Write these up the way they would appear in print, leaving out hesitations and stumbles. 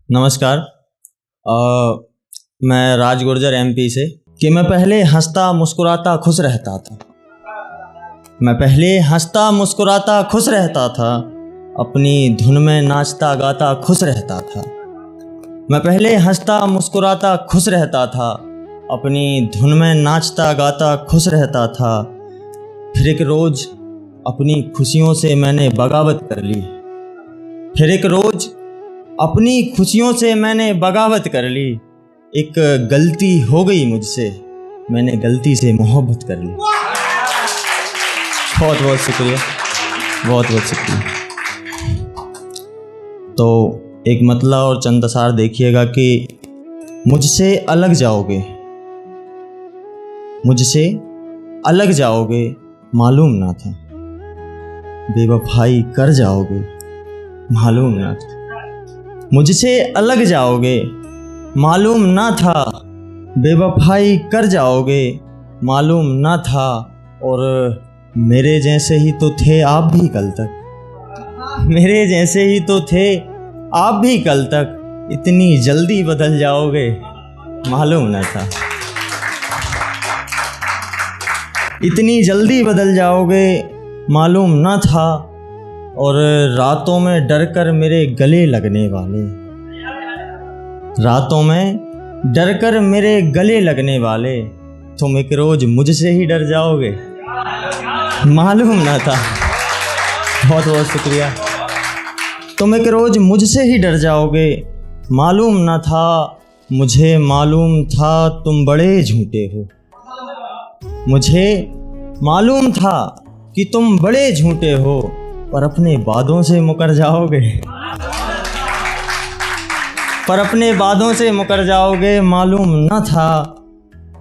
नमस्कार। मैं राज गुर्जर एमपी से कि मैं पहले हंसता मुस्कुराता खुश रहता था। मैं पहले हंसता मुस्कुराता खुश रहता था, अपनी धुन में नाचता गाता खुश रहता था। मैं पहले हंसता मुस्कुराता खुश रहता था, अपनी धुन में नाचता गाता खुश रहता था। फिर एक रोज़ अपनी खुशियों से मैंने बगावत कर ली। फिर एक रोज़ अपनी खुशियों से मैंने बगावत कर ली। एक गलती हो गई मुझसे, मैंने गलती से मोहब्बत कर ली। बहुत बहुत शुक्रिया, बहुत बहुत शुक्रिया। तो एक मतला और चंद असार देखिएगा कि मुझसे अलग जाओगे, मुझसे अलग जाओगे मालूम ना था, बेवफाई कर जाओगे मालूम ना था। मुझसे अलग जाओगे मालूम ना था, बेवफाई कर जाओगे मालूम ना था। और मेरे जैसे ही तो थे आप भी कल तक, मेरे जैसे ही तो थे आप भी कल तक, इतनी जल्दी बदल जाओगे मालूम ना था। इतनी जल्दी बदल जाओगे मालूम ना था। और रातों में डर कर मेरे गले लगने वाले, रातों में डर कर मेरे गले लगने वाले, तुम एक रोज मुझसे ही डर जाओगे मालूम ना था। बहुत बहुत शुक्रिया। तुम एक रोज मुझसे ही डर जाओगे मालूम ना था। मुझे मालूम था तुम बड़े झूठे हो, मुझे मालूम था कि तुम बड़े झूठे हो, पर अपने वादों से मुकर जाओगे, पर अपने वादों से मुकर जाओगे मालूम न था।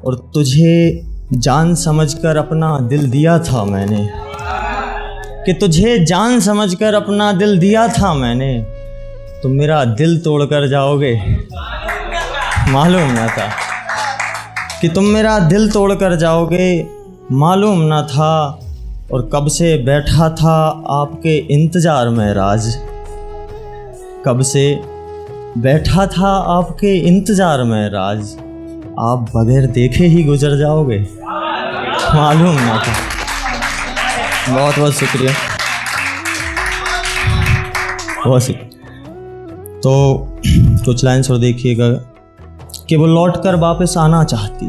और तुझे जान समझकर अपना दिल दिया था मैंने, कि तुझे जान समझकर अपना दिल दिया था मैंने, तुम मेरा दिल तोड़कर जाओगे मालूम न था, कि तुम मेरा दिल तोड़कर जाओगे मालूम न था। और कब से बैठा था आपके इंतज़ार में राज, कब से बैठा था आपके इंतज़ार में राज, आप बगैर देखे ही गुजर जाओगे मालूम ना था। बहुत बहुत शुक्रिया, बहुत शुक्रिया। तो कुछ लाइन्स और देखिएगा कि वो लौट कर वापस आना चाहती,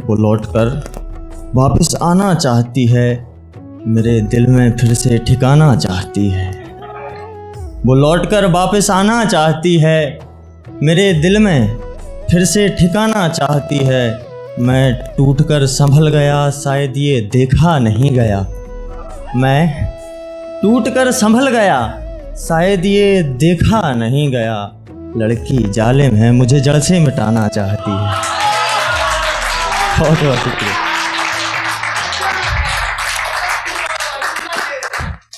वो लौट कर वापस आना चाहती है, मेरे दिल में फिर से ठिकाना चाहती है। वो लौट कर वापस आना चाहती है, मेरे दिल में फिर से ठिकाना चाहती है। मैं टूटकर संभल गया, शायद ये देखा नहीं गया। मैं टूटकर संभल गया, शायद ये देखा नहीं गया। लड़की जालिम है, मुझे जड़ से मिटाना चाहती है। बहुत बहुत शुक्रिया।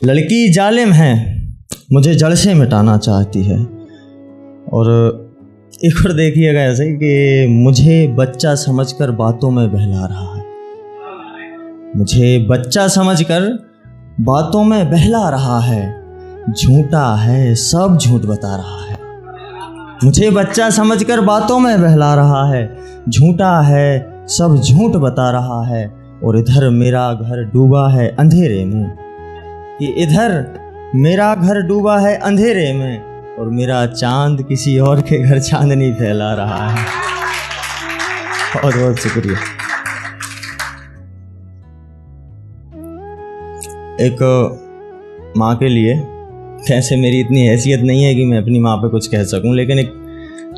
लड़की जालिम है, मुझे जड़ से मिटाना चाहती है। और एक और देखिएगा ऐसे कि मुझे बच्चा समझकर बातों में बहला रहा है, मुझे बच्चा समझकर बातों में बहला रहा है। झूठा है, सब झूठ बता रहा है। मुझे बच्चा समझकर बातों में बहला रहा है, झूठा है, सब झूठ बता रहा है। और इधर मेरा घर डूबा है अंधेरे में, कि इधर मेरा घर डूबा है अंधेरे में, और मेरा चांद किसी और के घर चांदनी फैला रहा है। बहुत बहुत शुक्रिया। एक माँ के लिए, कैसे मेरी इतनी हैसियत नहीं है कि मैं अपनी माँ पे कुछ कह सकूं, लेकिन एक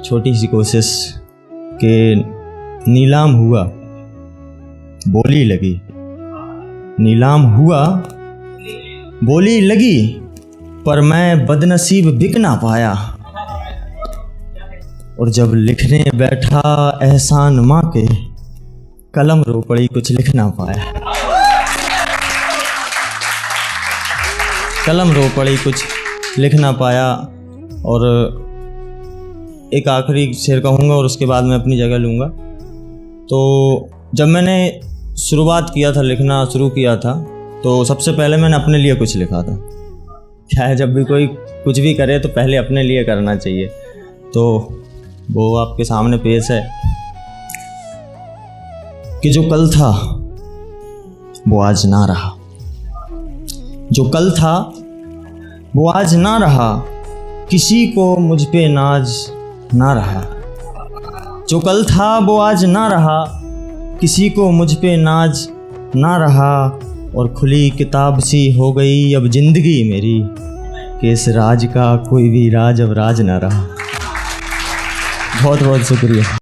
छोटी सी कोशिश कि नीलाम हुआ बोली लगी, नीलाम हुआ बोली लगी, पर मैं बदनसीब बिक ना पाया। और जब लिखने बैठा एहसान माँ के, कलम रो पड़ी कुछ लिख ना पाया। कलम रो पड़ी कुछ लिख ना पाया। और एक आखिरी शेर कहूँगा और उसके बाद मैं अपनी जगह लूँगा। तो जब मैंने शुरुआत किया था, लिखना शुरू किया था, तो सबसे पहले मैंने अपने लिए कुछ लिखा था। क्या है, जब भी कोई कुछ भी करे तो पहले अपने लिए करना चाहिए। तो वो आपके सामने पेश है कि जो कल था वो आज ना रहा, जो कल था वो आज ना रहा, किसी को मुझ पे नाज ना रहा। जो कल था वो आज ना रहा, किसी को मुझ पे नाज ना रहा। और खुली किताब सी हो गई अब ज़िंदगी मेरी, कि इस राज का कोई भी राज अब राज ना रहा। बहुत बहुत शुक्रिया।